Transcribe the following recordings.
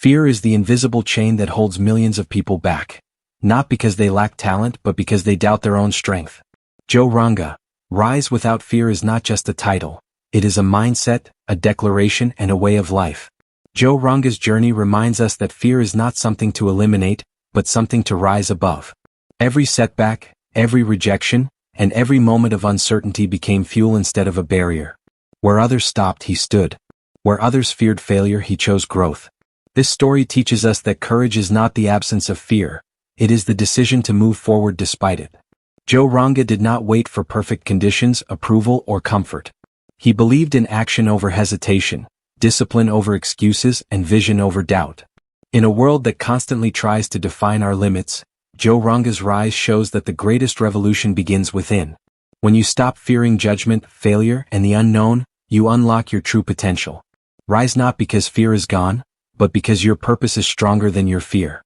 Fear is the invisible chain that holds millions of people back. Not because they lack talent, but because they doubt their own strength. Joe Ranga, Rise Without Fear is not just a title. It is a mindset, a declaration, and a way of life. Joe Ranga's journey reminds us that fear is not something to eliminate, but something to rise above. Every setback, every rejection, and every moment of uncertainty became fuel instead of a barrier. Where others stopped, he stood. Where others feared failure, he chose growth. This story teaches us that courage is not the absence of fear. It is the decision to move forward despite it. Joe Ranga did not wait for perfect conditions, approval, or comfort. He believed in action over hesitation, discipline over excuses, and vision over doubt. In a world that constantly tries to define our limits, Joe Ranga's rise shows that the greatest revolution begins within. When you stop fearing judgment, failure, and the unknown, you unlock your true potential. Rise not because fear is gone, but because your purpose is stronger than your fear.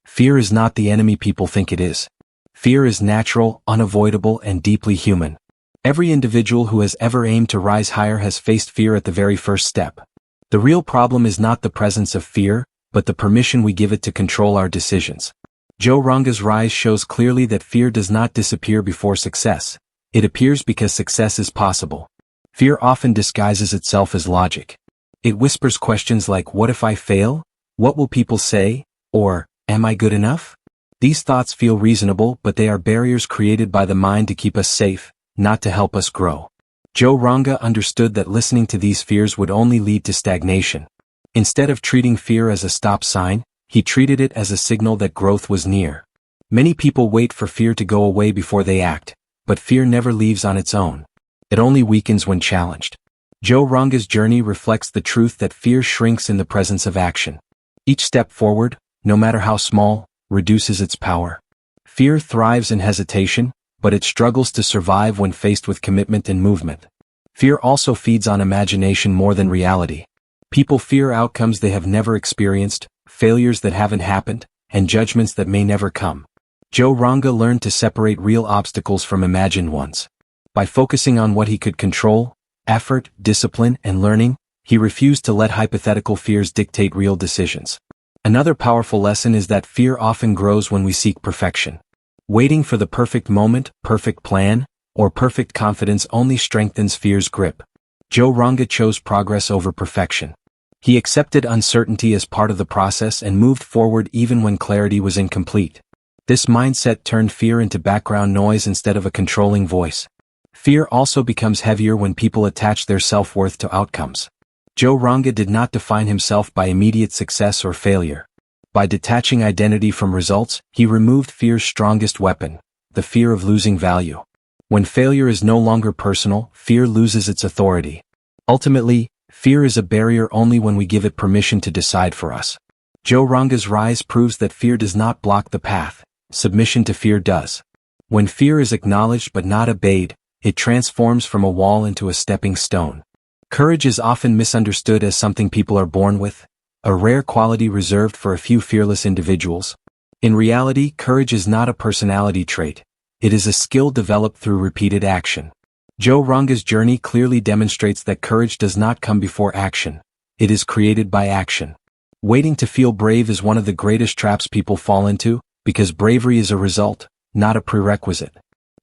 Fear is not the enemy people think it is. Fear is natural, unavoidable, and deeply human. Every individual who has ever aimed to rise higher has faced fear at the very first step. The real problem is not the presence of fear, but the permission we give it to control our decisions. Joe Ranga's rise shows clearly that fear does not disappear before success. It appears because success is possible. Fear often disguises itself as logic. It whispers questions like, what if I fail? What will people say? Or, am I good enough? These thoughts feel reasonable, but they are barriers created by the mind to keep us safe, not to help us grow. Joe Ranga understood that listening to these fears would only lead to stagnation. Instead of treating fear as a stop sign, he treated it as a signal that growth was near. Many people wait for fear to go away before they act, but fear never leaves on its own. It only weakens when challenged. Joe Ranga's journey reflects the truth that fear shrinks in the presence of action. Each step forward, no matter how small, reduces its power. Fear thrives in hesitation, but it struggles to survive when faced with commitment and movement. Fear also feeds on imagination more than reality. People fear outcomes they have never experienced, failures that haven't happened, and judgments that may never come. Joe Ranga learned to separate real obstacles from imagined ones. By focusing on what he could control, effort, discipline, and learning, he refused to let hypothetical fears dictate real decisions. Another powerful lesson is that fear often grows when we seek perfection. Waiting for the perfect moment, perfect plan, or perfect confidence only strengthens fear's grip. Joe Ranga chose progress over perfection. He accepted uncertainty as part of the process and moved forward even when clarity was incomplete. This mindset turned fear into background noise instead of a controlling voice. Fear also becomes heavier when people attach their self-worth to outcomes. Joe Ranga did not define himself by immediate success or failure. By detaching identity from results, he removed fear's strongest weapon, the fear of losing value. When failure is no longer personal, fear loses its authority. Ultimately, fear is a barrier only when we give it permission to decide for us. Joe Ranga's rise proves that fear does not block the path. Submission to fear does. When fear is acknowledged but not obeyed, it transforms from a wall into a stepping stone. Courage is often misunderstood as something people are born with, a rare quality reserved for a few fearless individuals. In reality, courage is not a personality trait. It is a skill developed through repeated action. Joe Ranga's journey clearly demonstrates that courage does not come before action. It is created by action. Waiting to feel brave is one of the greatest traps people fall into, because bravery is a result, not a prerequisite.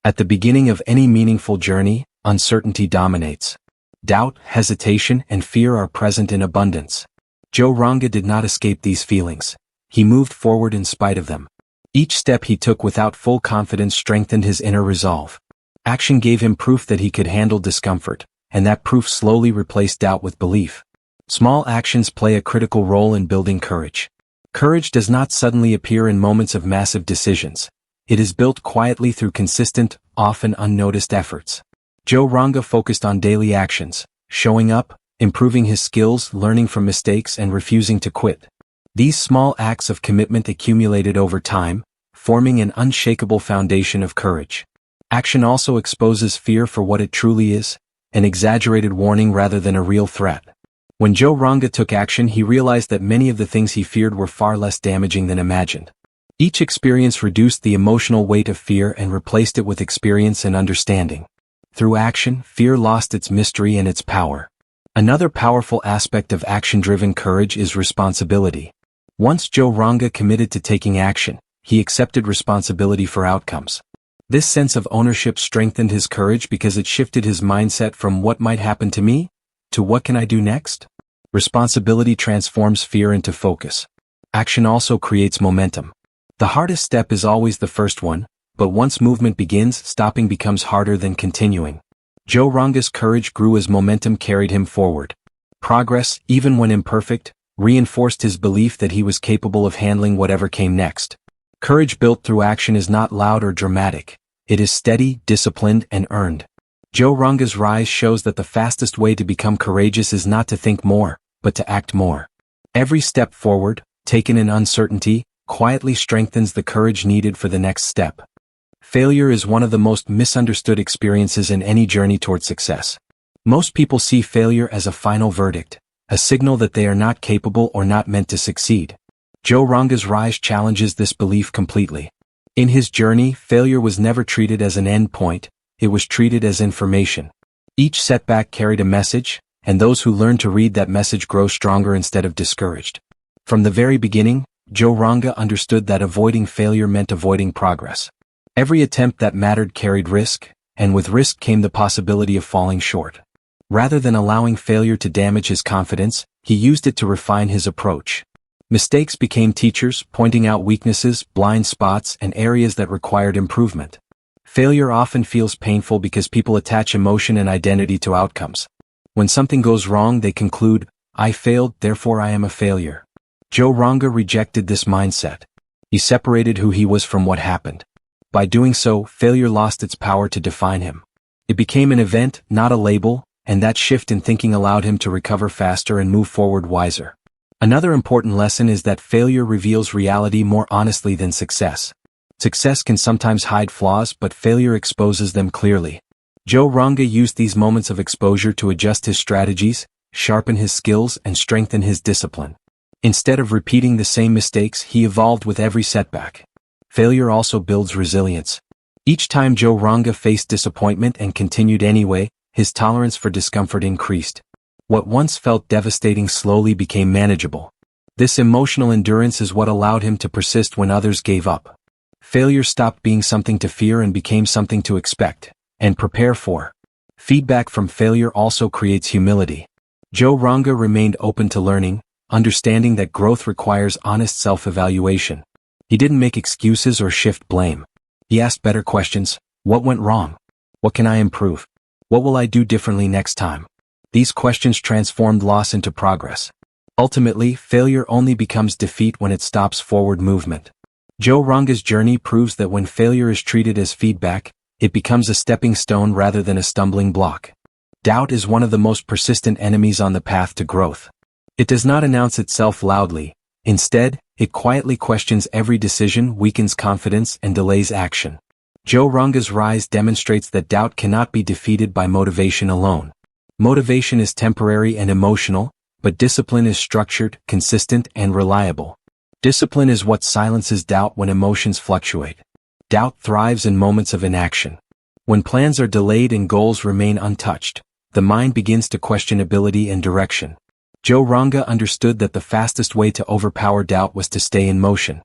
At the beginning of any meaningful journey, uncertainty dominates. Doubt, hesitation, and fear are present in abundance. Joe Ranga did not escape these feelings. He moved forward in spite of them. Each step he took without full confidence strengthened his inner resolve. Action gave him proof that he could handle discomfort, and that proof slowly replaced doubt with belief. Small actions play a critical role in building courage. Courage does not suddenly appear in moments of massive decisions. It is built quietly through consistent, often unnoticed efforts. Joe Ranga focused on daily actions, showing up, improving his skills, learning from mistakes, and refusing to quit. These small acts of commitment accumulated over time, forming an unshakable foundation of courage. Action also exposes fear for what it truly is, an exaggerated warning rather than a real threat. When Joe Ranga took action, he realized that many of the things he feared were far less damaging than imagined. Each experience reduced the emotional weight of fear and replaced it with experience and understanding. Through action, fear lost its mystery and its power. Another powerful aspect of action-driven courage is responsibility. Once Joe Ranga committed to taking action, he accepted responsibility for outcomes. This sense of ownership strengthened his courage because it shifted his mindset from what might happen to me to what can I do next? Responsibility transforms fear into focus. Action also creates momentum. The hardest step is always the first one, but once movement begins, stopping becomes harder than continuing. Joe Ranga's courage grew as momentum carried him forward. Progress, even when imperfect, reinforced his belief that he was capable of handling whatever came next. Courage built through action is not loud or dramatic. It is steady, disciplined, and earned. Joe Ranga's rise shows that the fastest way to become courageous is not to think more, but to act more. Every step forward, taken in uncertainty, quietly strengthens the courage needed for the next step. Failure is one of the most misunderstood experiences in any journey toward success. Most people see failure as a final verdict, a signal that they are not capable or not meant to succeed. Joe Ranga's rise challenges this belief completely. In his journey, failure was never treated as an end point, it was treated as information. Each setback carried a message, and those who learn to read that message grow stronger instead of discouraged. From the very beginning, Joe Ranga understood that avoiding failure meant avoiding progress. Every attempt that mattered carried risk, and with risk came the possibility of falling short. Rather than allowing failure to damage his confidence, he used it to refine his approach. Mistakes became teachers, pointing out weaknesses, blind spots, and areas that required improvement. Failure often feels painful because people attach emotion and identity to outcomes. When something goes wrong, they conclude, "I failed, therefore I am a failure." Joe Ranga rejected this mindset. He separated who he was from what happened. By doing so, failure lost its power to define him. It became an event, not a label, and that shift in thinking allowed him to recover faster and move forward wiser. Another important lesson is that failure reveals reality more honestly than success. Success can sometimes hide flaws, but failure exposes them clearly. Joe Ranga used these moments of exposure to adjust his strategies, sharpen his skills, and strengthen his discipline. Instead of repeating the same mistakes, he evolved with every setback. Failure also builds resilience. Each time Joe Ranga faced disappointment and continued anyway, his tolerance for discomfort increased. What once felt devastating slowly became manageable. This emotional endurance is what allowed him to persist when others gave up. Failure stopped being something to fear and became something to expect and prepare for. Feedback from failure also creates humility. Joe Ranga remained open to learning, understanding that growth requires honest self-evaluation. He didn't make excuses or shift blame. He asked better questions. What went wrong? What can I improve? What will I do differently next time? These questions transformed loss into progress. Ultimately, failure only becomes defeat when it stops forward movement. Joe Ranga's journey proves that when failure is treated as feedback, it becomes a stepping stone rather than a stumbling block. Doubt is one of the most persistent enemies on the path to growth. It does not announce itself loudly. Instead, it quietly questions every decision, weakens confidence, and delays action. Joe Ranga's rise demonstrates that doubt cannot be defeated by motivation alone. Motivation is temporary and emotional, but discipline is structured, consistent, and reliable. Discipline is what silences doubt when emotions fluctuate. Doubt thrives in moments of inaction. When plans are delayed and goals remain untouched, the mind begins to question ability and direction. Joe Ranga understood that the fastest way to overpower doubt was to stay in motion.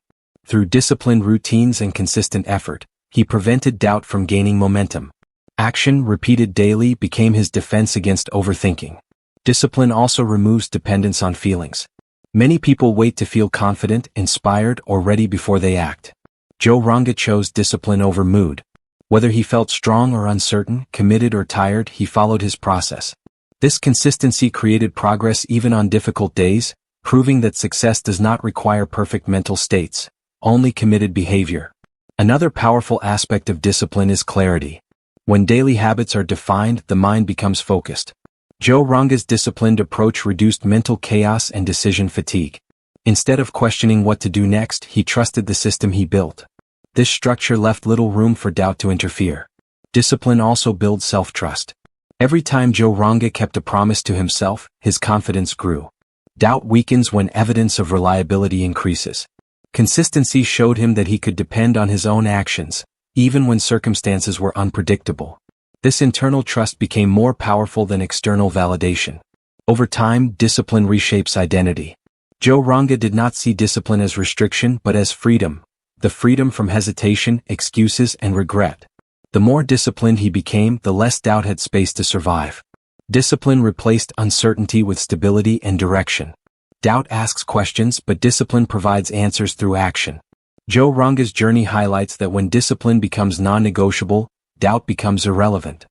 Through disciplined routines and consistent effort, he prevented doubt from gaining momentum. Action, repeated daily, became his defense against overthinking. Discipline also removes dependence on feelings. Many people wait to feel confident, inspired, or ready before they act. Joe Ranga chose discipline over mood. Whether he felt strong or uncertain, committed or tired, he followed his process. This consistency created progress even on difficult days, proving that success does not require perfect mental states, only committed behavior. Another powerful aspect of discipline is clarity. When daily habits are defined, the mind becomes focused. Joe Ranga's disciplined approach reduced mental chaos and decision fatigue. Instead of questioning what to do next, he trusted the system he built. This structure left little room for doubt to interfere. Discipline also builds self-trust. Every time Joe Ranga kept a promise to himself, his confidence grew. Doubt weakens when evidence of reliability increases. Consistency showed him that he could depend on his own actions, even when circumstances were unpredictable. This internal trust became more powerful than external validation. Over time, discipline reshapes identity. Joe Ranga did not see discipline as restriction but as freedom, the freedom from hesitation, excuses, and regret. The more disciplined he became, the less doubt had space to survive. Discipline replaced uncertainty with stability and direction. Doubt asks questions, but discipline provides answers through action. Joe Ranga's journey highlights that when discipline becomes non-negotiable, doubt becomes irrelevant.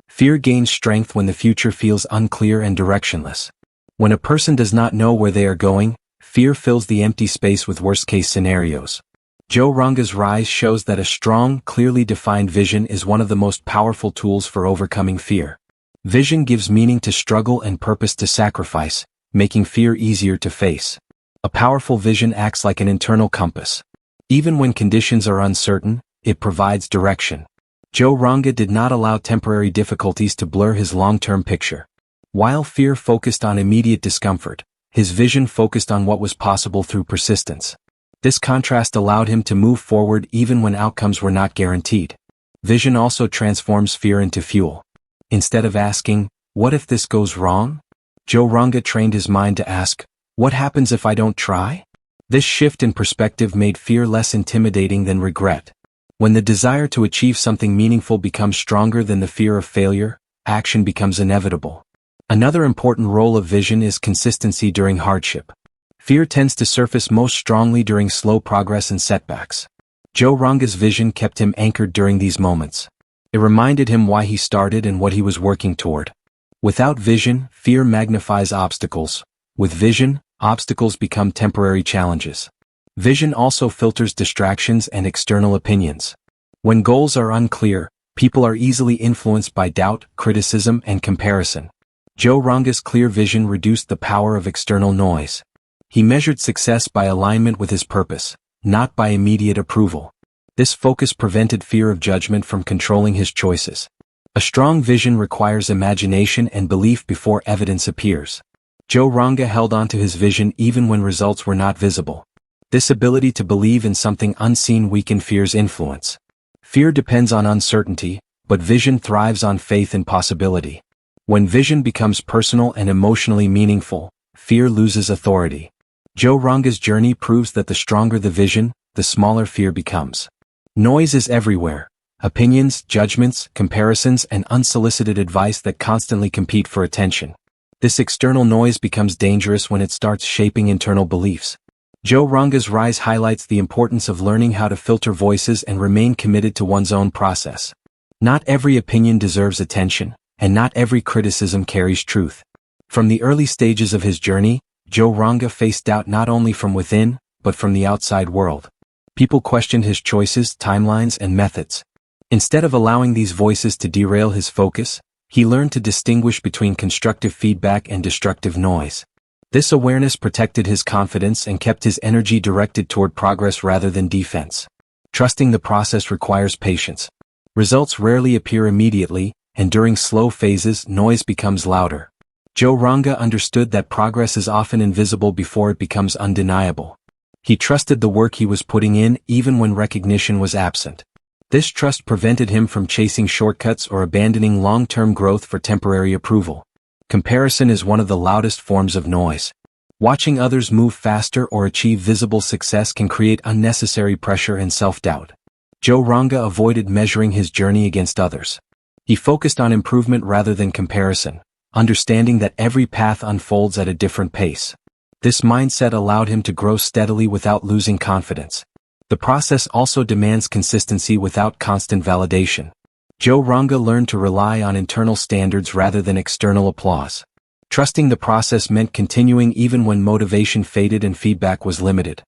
Fear gains strength when the future feels unclear and directionless. When a person does not know where they are going, fear fills the empty space with worst-case scenarios. Joe Ranga's rise shows that a strong, clearly defined vision is one of the most powerful tools for overcoming fear. Vision gives meaning to struggle and purpose to sacrifice, making fear easier to face. A powerful vision acts like an internal compass. Even when conditions are uncertain, it provides direction. Joe Ranga did not allow temporary difficulties to blur his long-term picture. While fear focused on immediate discomfort, his vision focused on what was possible through persistence. This contrast allowed him to move forward even when outcomes were not guaranteed. Vision also transforms fear into fuel. Instead of asking, "What if this goes wrong?" Joe Ranga trained his mind to ask, "What happens if I don't try?" This shift in perspective made fear less intimidating than regret. When the desire to achieve something meaningful becomes stronger than the fear of failure, action becomes inevitable. Another important role of vision is consistency during hardship. Fear tends to surface most strongly during slow progress and setbacks. Joe Ranga's vision kept him anchored during these moments. It reminded him why he started and what he was working toward. Without vision, fear magnifies obstacles. With vision, obstacles become temporary challenges. Vision also filters distractions and external opinions. When goals are unclear, people are easily influenced by doubt, criticism, and comparison. Joe Ranga's clear vision reduced the power of external noise. He measured success by alignment with his purpose, not by immediate approval. This focus prevented fear of judgment from controlling his choices. A strong vision requires imagination and belief before evidence appears. Joe Ranga held on to his vision even when results were not visible. This ability to believe in something unseen weakened fear's influence. Fear depends on uncertainty, but vision thrives on faith and possibility. When vision becomes personal and emotionally meaningful, fear loses authority. Joe Ranga's journey proves that the stronger the vision, the smaller fear becomes. Noise is everywhere. Opinions, judgments, comparisons, and unsolicited advice that constantly compete for attention. This external noise becomes dangerous when it starts shaping internal beliefs. Joe Ranga's rise highlights the importance of learning how to filter voices and remain committed to one's own process. Not every opinion deserves attention, and not every criticism carries truth. From the early stages of his journey, Joe Ranga faced doubt not only from within, but from the outside world. People questioned his choices, timelines, and methods. Instead of allowing these voices to derail his focus, he learned to distinguish between constructive feedback and destructive noise. This awareness protected his confidence and kept his energy directed toward progress rather than defense. Trusting the process requires patience. Results rarely appear immediately, and during slow phases, noise becomes louder. Joe Ranga understood that progress is often invisible before it becomes undeniable. He trusted the work he was putting in even when recognition was absent. This trust prevented him from chasing shortcuts or abandoning long-term growth for temporary approval. Comparison is one of the loudest forms of noise. Watching others move faster or achieve visible success can create unnecessary pressure and self-doubt. Joe Ranga avoided measuring his journey against others. He focused on improvement rather than comparison, understanding that every path unfolds at a different pace. This mindset allowed him to grow steadily without losing confidence. The process also demands consistency without constant validation. Joe Ranga learned to rely on internal standards rather than external applause. Trusting the process meant continuing even when motivation faded and feedback was limited.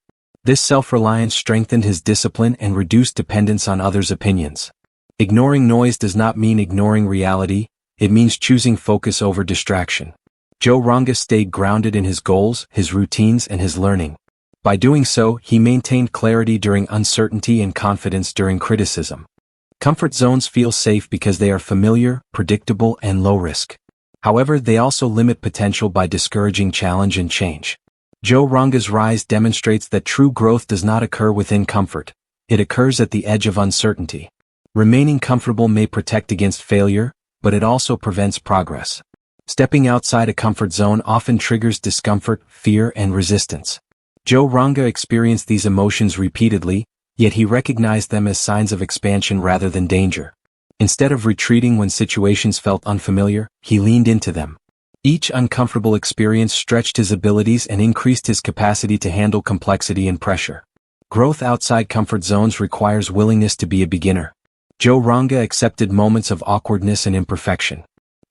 This self-reliance strengthened his discipline and reduced dependence on others' opinions. Ignoring noise does not mean ignoring reality, it means choosing focus over distraction. Joe Ranga stayed grounded in his goals, his routines, and his learning. By doing so, he maintained clarity during uncertainty and confidence during criticism. Comfort zones feel safe because they are familiar, predictable, and low risk. However, they also limit potential by discouraging challenge and change. Joe Ranga's rise demonstrates that true growth does not occur within comfort. It occurs at the edge of uncertainty. Remaining comfortable may protect against failure, but it also prevents progress. Stepping outside a comfort zone often triggers discomfort, fear, and resistance. Joe Ranga experienced these emotions repeatedly, yet he recognized them as signs of expansion rather than danger. Instead of retreating when situations felt unfamiliar, he leaned into them. Each uncomfortable experience stretched his abilities and increased his capacity to handle complexity and pressure. Growth outside comfort zones requires willingness to be a beginner. Joe Ranga accepted moments of awkwardness and imperfection.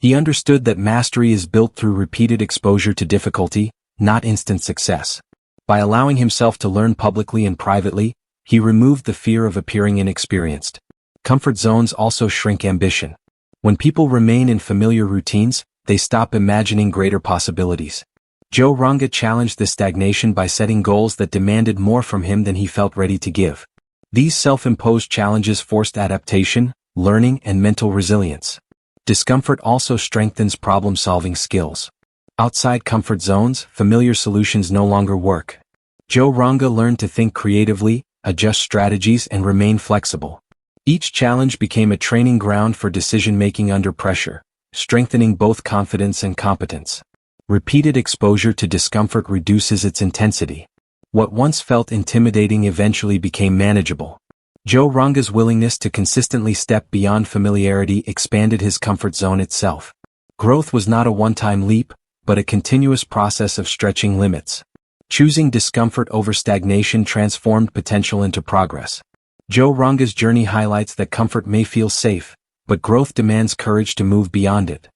He understood that mastery is built through repeated exposure to difficulty, not instant success. By allowing himself to learn publicly and privately, he removed the fear of appearing inexperienced. Comfort zones also shrink ambition. When people remain in familiar routines, they stop imagining greater possibilities. Joe Ranga challenged this stagnation by setting goals that demanded more from him than he felt ready to give. These self-imposed challenges forced adaptation, learning, and mental resilience. Discomfort also strengthens problem-solving skills. Outside comfort zones, familiar solutions no longer work. Joe Ranga learned to think creatively, adjust strategies, and remain flexible. Each challenge became a training ground for decision-making under pressure, strengthening both confidence and competence. Repeated exposure to discomfort reduces its intensity. What once felt intimidating eventually became manageable. Joe Ranga's willingness to consistently step beyond familiarity expanded his comfort zone itself. Growth was not a one-time leap, but a continuous process of stretching limits. Choosing discomfort over stagnation transformed potential into progress. Joe Ranga's journey highlights that comfort may feel safe, but growth demands courage to move beyond it.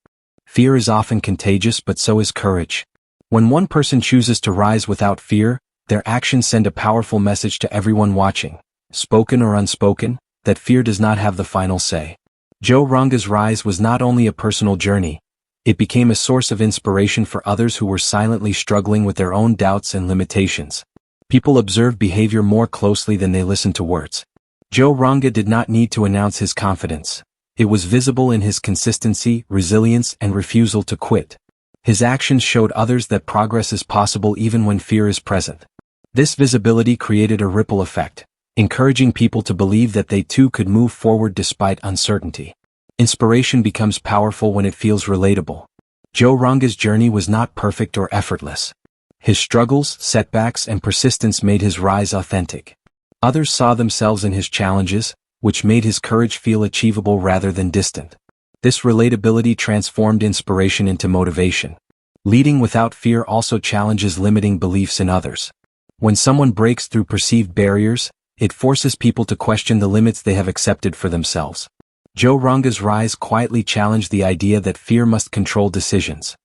Fear is often contagious, but so is courage. When one person chooses to rise without fear, their actions send a powerful message to everyone watching, spoken or unspoken, that fear does not have the final say. Joe Ranga's rise was not only a personal journey, it became a source of inspiration for others who were silently struggling with their own doubts and limitations. People observed behavior more closely than they listened to words. Joe Ranga did not need to announce his confidence. It was visible in his consistency, resilience, and refusal to quit. His actions showed others that progress is possible even when fear is present. This visibility created a ripple effect, encouraging people to believe that they too could move forward despite uncertainty. Inspiration becomes powerful when it feels relatable. Joe Ranga's journey was not perfect or effortless. His struggles, setbacks, and persistence made his rise authentic. Others saw themselves in his challenges, which made his courage feel achievable rather than distant. This relatability transformed inspiration into motivation. Leading without fear also challenges limiting beliefs in others. When someone breaks through perceived barriers, it forces people to question the limits they have accepted for themselves. Joe Ranga's rise quietly challenged the idea that fear must control decisions.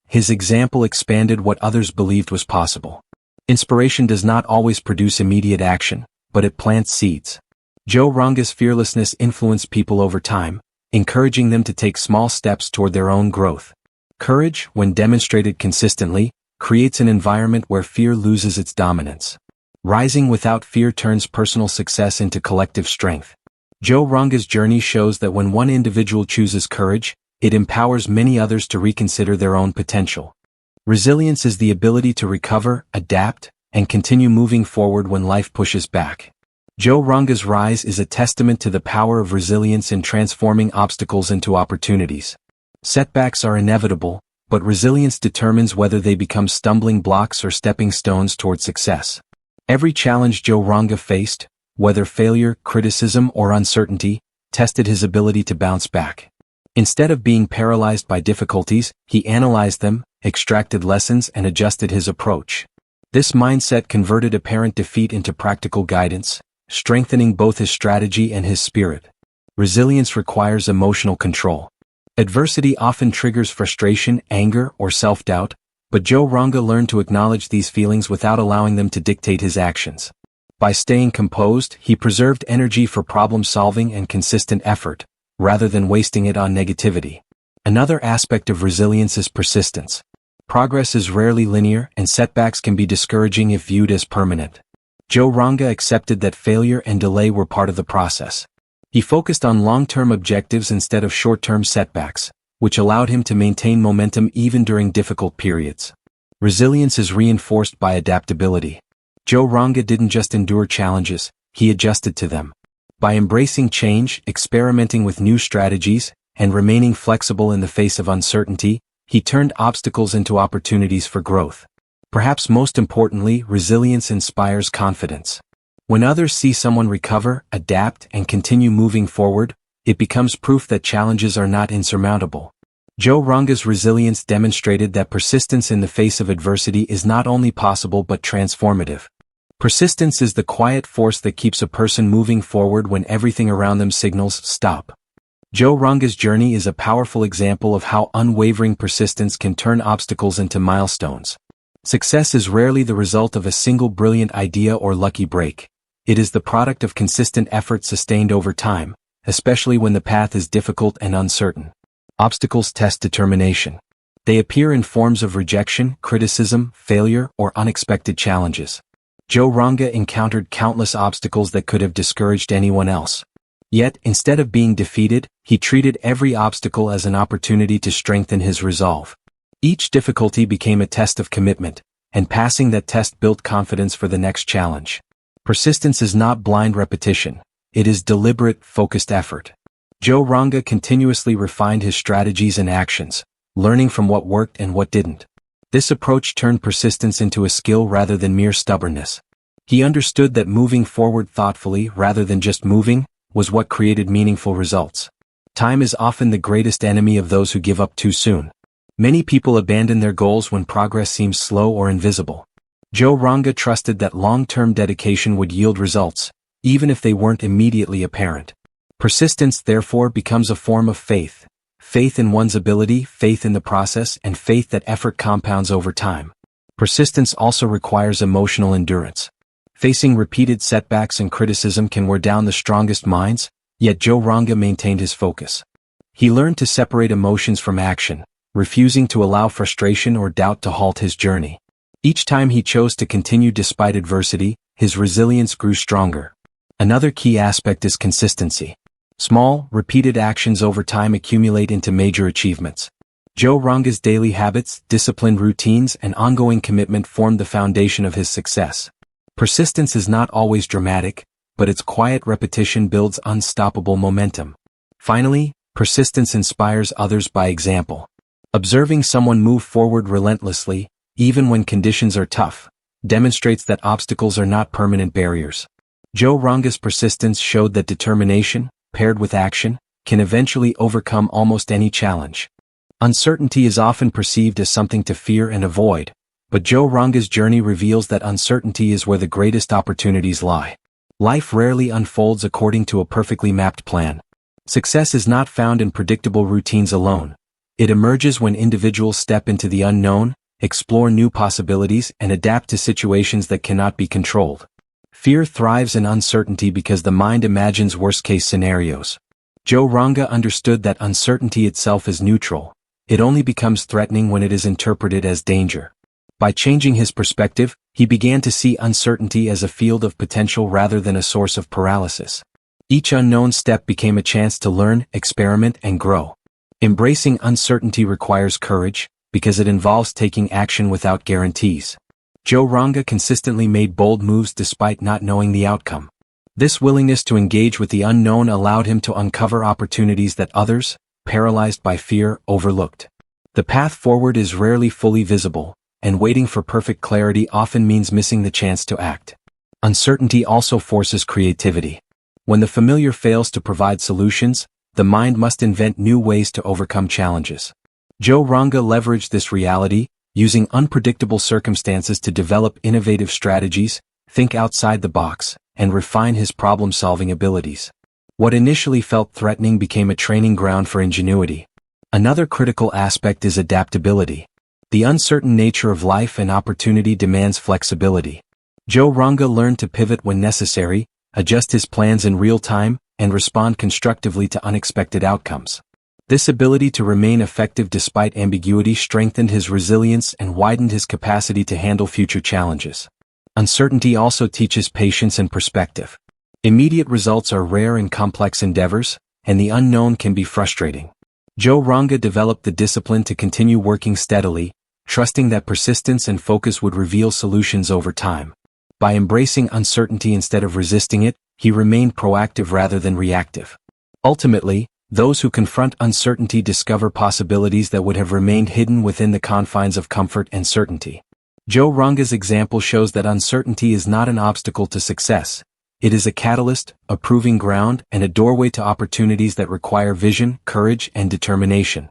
His example expanded what others believed was possible. Inspiration does not always produce immediate action, but it plants seeds. Joe Ranga's fearlessness influenced people over time, encouraging them to take small steps toward their own growth. Courage, when demonstrated consistently, creates an environment where fear loses its dominance. Rising without fear turns personal success into collective strength. Joe Ranga's journey shows that when one individual chooses courage, it empowers many others to reconsider their own potential. Resilience is the ability to recover, adapt, and continue moving forward when life pushes back. Joe Ranga's rise is a testament to the power of resilience in transforming obstacles into opportunities. Setbacks are inevitable, but resilience determines whether they become stumbling blocks or stepping stones toward success. Every challenge Joe Ranga faced, whether failure, criticism, or uncertainty, tested his ability to bounce back. Instead of being paralyzed by difficulties, he analyzed them, extracted lessons, and adjusted his approach. This mindset converted apparent defeat into practical guidance, strengthening both his strategy and his spirit. Resilience requires emotional control. Adversity often triggers frustration, anger, or self-doubt, but Joe Ranga learned to acknowledge these feelings without allowing them to dictate his actions. By staying composed, he preserved energy for problem-solving and consistent effort, rather than wasting it on negativity. Another aspect of resilience is persistence. Progress is rarely linear, and setbacks can be discouraging if viewed as permanent. Joe Ranga accepted that failure and delay were part of the process. He focused on long-term objectives instead of short-term setbacks, which allowed him to maintain momentum even during difficult periods. Resilience is reinforced by adaptability. Joe Ranga didn't just endure challenges, he adjusted to them. By embracing change, experimenting with new strategies, and remaining flexible in the face of uncertainty, He turned obstacles into opportunities for growth. Perhaps most importantly, resilience inspires confidence. When others see someone recover, adapt, and continue moving forward, it becomes proof that challenges are not insurmountable. Joe Ranga's resilience demonstrated that persistence in the face of adversity is not only possible but transformative. Persistence is the quiet force that keeps a person moving forward when everything around them signals stop. Joe Ranga's journey is a powerful example of how unwavering persistence can turn obstacles into milestones. Success is rarely the result of a single brilliant idea or lucky break. It is the product of consistent effort sustained over time, especially when the path is difficult and uncertain. Obstacles test determination. They appear in forms of rejection, criticism, failure, or unexpected challenges. Joe Ranga encountered countless obstacles that could have discouraged anyone else. Yet, instead of being defeated, he treated every obstacle as an opportunity to strengthen his resolve. Each difficulty became a test of commitment, and passing that test built confidence for the next challenge. Persistence is not blind repetition. It is deliberate, focused effort. Joe Ranga continuously refined his strategies and actions, learning from what worked and what didn't. This approach turned persistence into a skill rather than mere stubbornness. He understood that moving forward thoughtfully rather than just moving was what created meaningful results. Time is often the greatest enemy of those who give up too soon. Many people abandon their goals when progress seems slow or invisible. Joe Ranga trusted that long-term dedication would yield results, even if they weren't immediately apparent. Persistence, therefore, becomes a form of faith. Faith in one's ability, faith in the process, and faith that effort compounds over time. Persistence also requires emotional endurance. Facing repeated setbacks and criticism can wear down the strongest minds, yet Joe Ranga maintained his focus. He learned to separate emotions from action, refusing to allow frustration or doubt to halt his journey. Each time he chose to continue despite adversity, his resilience grew stronger. Another key aspect is consistency. Small, repeated actions over time accumulate into major achievements. Joe Ranga's daily habits, disciplined routines, and ongoing commitment formed the foundation of his success. Persistence is not always dramatic, but its quiet repetition builds unstoppable momentum. Finally, persistence inspires others by example. Observing someone move forward relentlessly, even when conditions are tough, demonstrates that obstacles are not permanent barriers. Joe Ranga's persistence showed that determination, paired with action, can eventually overcome almost any challenge. Uncertainty is often perceived as something to fear and avoid, but Joe Ranga's journey reveals that uncertainty is where the greatest opportunities lie. Life rarely unfolds according to a perfectly mapped plan. Success is not found in predictable routines alone. It emerges when individuals step into the unknown, explore new possibilities, and adapt to situations that cannot be controlled. Fear thrives in uncertainty because the mind imagines worst-case scenarios. Joe Ranga understood that uncertainty itself is neutral. It only becomes threatening when it is interpreted as danger. By changing his perspective, he began to see uncertainty as a field of potential rather than a source of paralysis. Each unknown step became a chance to learn, experiment, and grow. Embracing uncertainty requires courage, because it involves taking action without guarantees. Joe Ranga consistently made bold moves despite not knowing the outcome. This willingness to engage with the unknown allowed him to uncover opportunities that others, paralyzed by fear, overlooked. The path forward is rarely fully visible, and waiting for perfect clarity often means missing the chance to act. Uncertainty also forces creativity. When the familiar fails to provide solutions, the mind must invent new ways to overcome challenges. Joe Ranga leveraged this reality, using unpredictable circumstances to develop innovative strategies, think outside the box, and refine his problem-solving abilities. What initially felt threatening became a training ground for ingenuity. Another critical aspect is adaptability. The uncertain nature of life and opportunity demands flexibility. Joe Ranga learned to pivot when necessary, adjust his plans in real time, and respond constructively to unexpected outcomes. This ability to remain effective despite ambiguity strengthened his resilience and widened his capacity to handle future challenges. Uncertainty also teaches patience and perspective. Immediate results are rare in complex endeavors, and the unknown can be frustrating. Joe Ranga developed the discipline to continue working steadily, trusting that persistence and focus would reveal solutions over time. By embracing uncertainty instead of resisting it, he remained proactive rather than reactive. Ultimately, Those who confront uncertainty discover possibilities that would have remained hidden within the confines of comfort and certainty. Joe Ranga's example shows that uncertainty is not an obstacle to success. It is a catalyst, a proving ground, and a doorway to opportunities that require vision, courage, and determination.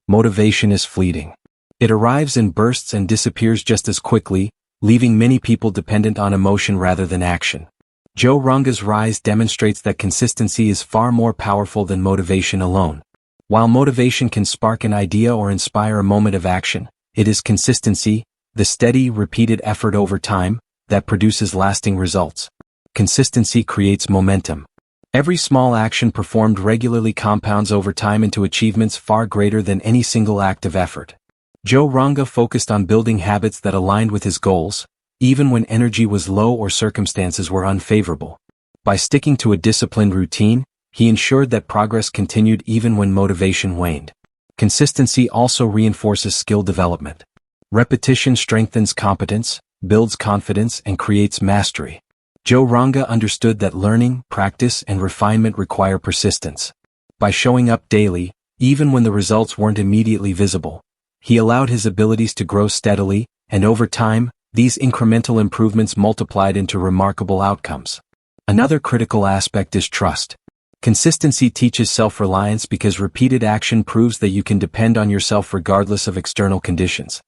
Motivation is fleeting. It arrives in bursts and disappears just as quickly, leaving many people dependent on emotion rather than action. Joe Ranga's rise demonstrates that consistency is far more powerful than motivation alone. While motivation can spark an idea or inspire a moment of action, it is consistency, the steady, repeated effort over time, that produces lasting results. Consistency creates momentum. Every small action performed regularly compounds over time into achievements far greater than any single act of effort. Joe Ranga focused on building habits that aligned with his goals, even when energy was low or circumstances were unfavorable. By sticking to a disciplined routine, he ensured that progress continued even when motivation waned. Consistency also reinforces skill development. Repetition strengthens competence, builds confidence, and creates mastery. Joe Ranga understood that learning, practice, and refinement require persistence. By showing up daily, even when the results weren't immediately visible, he allowed his abilities to grow steadily, and over time, these incremental improvements multiplied into remarkable outcomes. Another critical aspect is trust. Consistency teaches self-reliance because repeated action proves that you can depend on yourself regardless of external conditions.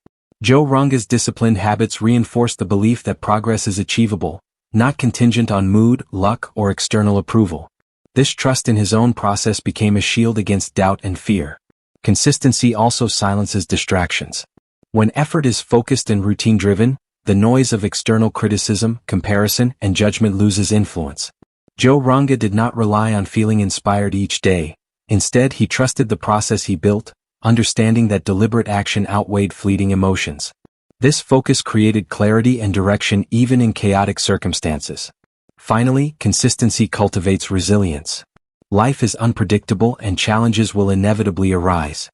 Joe Ranga's disciplined habits reinforce the belief that progress is achievable, not contingent on mood, luck, or external approval. This trust in his own process became a shield against doubt and fear. Consistency also silences distractions. When effort is focused and routine-driven, the noise of external criticism, comparison, and judgment loses influence. Joe Ranga did not rely on feeling inspired each day. Instead, he trusted the process he built, understanding that deliberate action outweighed fleeting emotions. This focus created clarity and direction even in chaotic circumstances. Finally, consistency cultivates resilience. Life is unpredictable and challenges will inevitably arise.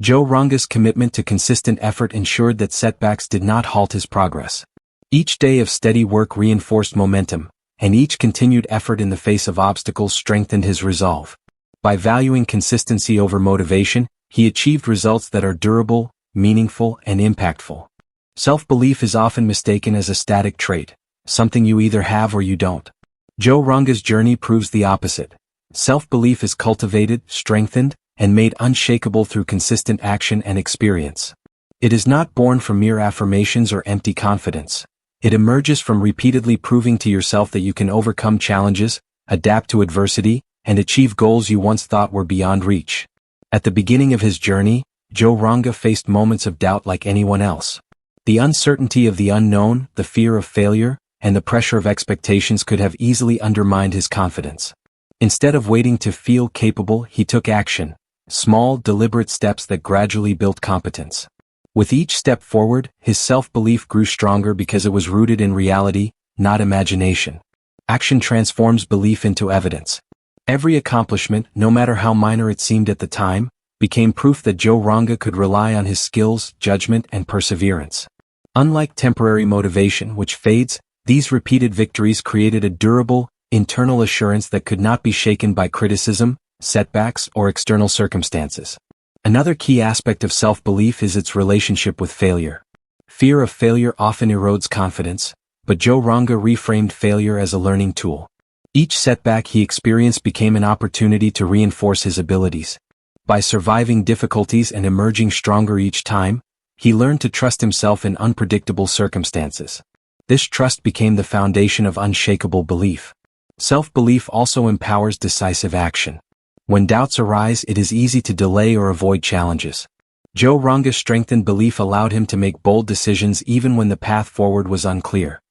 Joe Ranga's commitment to consistent effort ensured that setbacks did not halt his progress. Each day of steady work reinforced momentum, and each continued effort in the face of obstacles strengthened his resolve. By valuing consistency over motivation, he achieved results that are durable, meaningful, and impactful. Self-belief is often mistaken as a static trait, something you either have or you don't. Joe Ranga's journey proves the opposite. Self-belief is cultivated, strengthened, and made unshakable through consistent action and experience. It is not born from mere affirmations or empty confidence. It emerges from repeatedly proving to yourself that you can overcome challenges, adapt to adversity, and achieve goals you once thought were beyond reach. At the beginning of his journey, Joe Ranga faced moments of doubt like anyone else. The uncertainty of the unknown, the fear of failure, and the pressure of expectations could have easily undermined his confidence. Instead of waiting to feel capable, he took action. Small, deliberate steps that gradually built competence. With each step forward, his self-belief grew stronger because it was rooted in reality, not imagination. Action transforms belief into evidence. Every accomplishment, no matter how minor it seemed at the time, became proof that Joe Ranga could rely on his skills, judgment, and perseverance. Unlike temporary motivation, which fades, these repeated victories created a durable, internal assurance that could not be shaken by criticism, setbacks, or external circumstances. Another key aspect of self-belief is its relationship with failure. Fear of failure often erodes confidence, but Joe Ranga reframed failure as a learning tool. Each setback he experienced became an opportunity to reinforce his abilities. By surviving difficulties and emerging stronger each time, he learned to trust himself in unpredictable circumstances. This trust became the foundation of unshakable belief. Self-belief also empowers decisive action. When doubts arise, it is easy to delay or avoid challenges. Joe Ranga's strengthened belief allowed him to make bold decisions even when the path forward was unclear.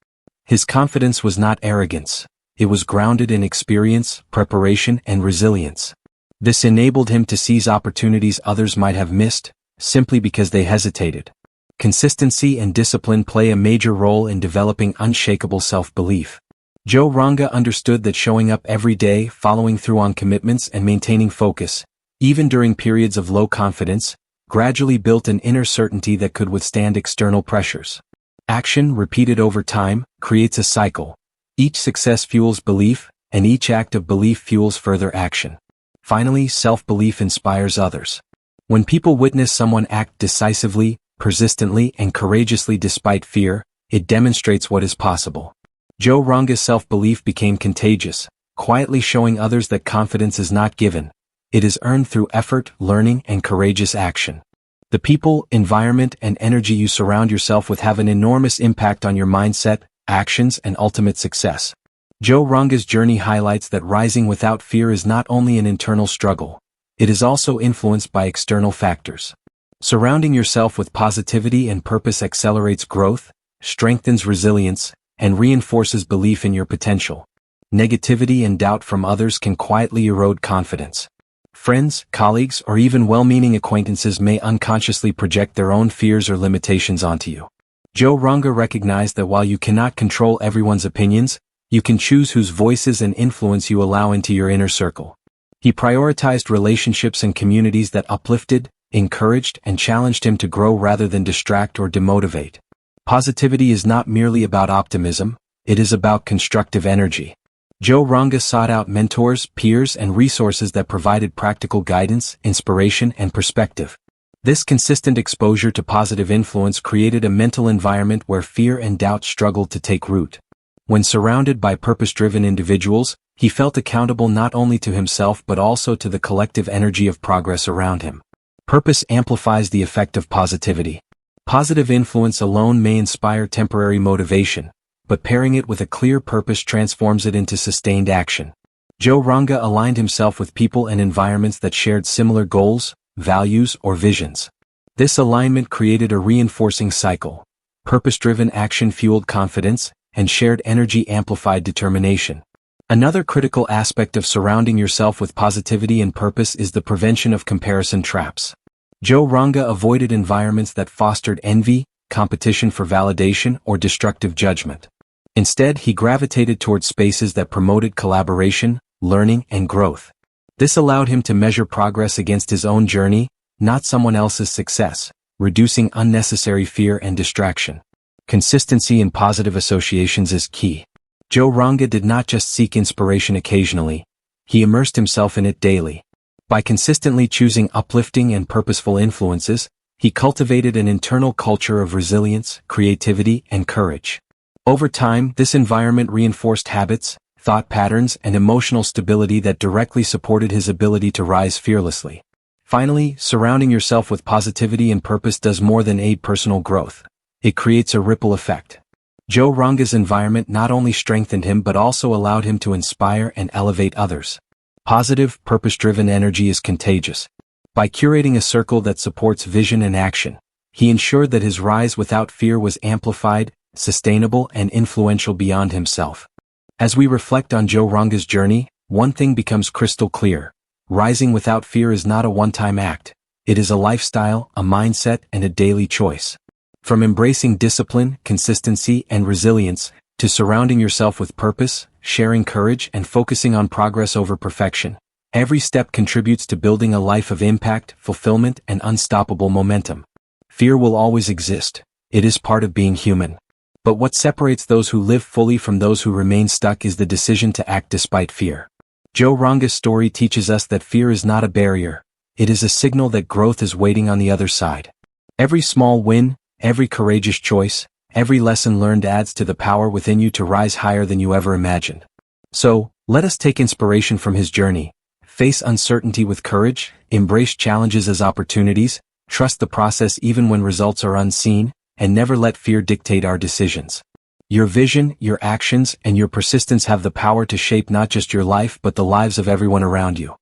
His confidence was not arrogance. It was grounded in experience, preparation, and resilience. This enabled him to seize opportunities others might have missed, simply because they hesitated. Consistency and discipline play a major role in developing unshakable self-belief. Joe Ranga understood that showing up every day, following through on commitments, and maintaining focus, even during periods of low confidence, gradually built an inner certainty that could withstand external pressures. Action, repeated over time, creates a cycle. Each success fuels belief, and each act of belief fuels further action. Finally, self-belief inspires others. When people witness someone act decisively, persistently, and courageously despite fear, it demonstrates what is possible. Joe Ranga's self-belief became contagious, quietly showing others that confidence is not given. It is earned through effort, learning, and courageous action. The people, environment, and energy you surround yourself with have an enormous impact on your mindset, actions, and ultimate success. Joe Ranga's journey highlights that rising without fear is not only an internal struggle, it is also influenced by external factors. Surrounding yourself with positivity and purpose accelerates growth, strengthens resilience, and reinforces belief in your potential. Negativity and doubt from others can quietly erode confidence. Friends, colleagues, or even well-meaning acquaintances may unconsciously project their own fears or limitations onto you. Joe Ranga recognized that while you cannot control everyone's opinions, you can choose whose voices and influence you allow into your inner circle. He prioritized relationships and communities that uplifted, encouraged, and challenged him to grow rather than distract or demotivate. Positivity is not merely about optimism, it is about constructive energy. Joe Ranga sought out mentors, peers, and resources that provided practical guidance, inspiration, and perspective. This consistent exposure to positive influence created a mental environment where fear and doubt struggled to take root. When surrounded by purpose-driven individuals, he felt accountable not only to himself but also to the collective energy of progress around him. Purpose amplifies the effect of positivity. Positive influence alone may inspire temporary motivation, but pairing it with a clear purpose transforms it into sustained action. Joe Ranga aligned himself with people and environments that shared similar goals, values, or visions. This alignment created a reinforcing cycle. Purpose-driven action fueled confidence, and shared energy amplified determination. Another critical aspect of surrounding yourself with positivity and purpose is the prevention of comparison traps. Joe Ranga avoided environments that fostered envy, competition for validation, or destructive judgment. Instead, he gravitated toward spaces that promoted collaboration, learning, and growth. This allowed him to measure progress against his own journey, not someone else's success, reducing unnecessary fear and distraction. Consistency in positive associations is key. Joe Ranga did not just seek inspiration occasionally, he immersed himself in it daily. By consistently choosing uplifting and purposeful influences, he cultivated an internal culture of resilience, creativity, and courage. Over time, this environment reinforced habits, thought patterns, and emotional stability that directly supported his ability to rise fearlessly. Finally, surrounding yourself with positivity and purpose does more than aid personal growth. It creates a ripple effect. Joe Ranga's environment not only strengthened him but also allowed him to inspire and elevate others. Positive, purpose-driven energy is contagious. By curating a circle that supports vision and action, he ensured that his rise without fear was amplified, sustainable, and influential beyond himself. As we reflect on Joe Ranga's journey, one thing becomes crystal clear. Rising without fear is not a one-time act. It is a lifestyle, a mindset, and a daily choice. From embracing discipline, consistency, and resilience, to surrounding yourself with purpose, sharing courage, and focusing on progress over perfection, every step contributes to building a life of impact, fulfillment, and unstoppable momentum. Fear will always exist. It is part of being human. But what separates those who live fully from those who remain stuck is the decision to act despite fear. Joe Ranga's story teaches us that fear is not a barrier. It is a signal that growth is waiting on the other side. Every small win, every courageous choice, every lesson learned adds to the power within you to rise higher than you ever imagined. So, let us take inspiration from his journey. Face uncertainty with courage, embrace challenges as opportunities, trust the process even when results are unseen, and never let fear dictate our decisions. Your vision, your actions, and your persistence have the power to shape not just your life but the lives of everyone around you.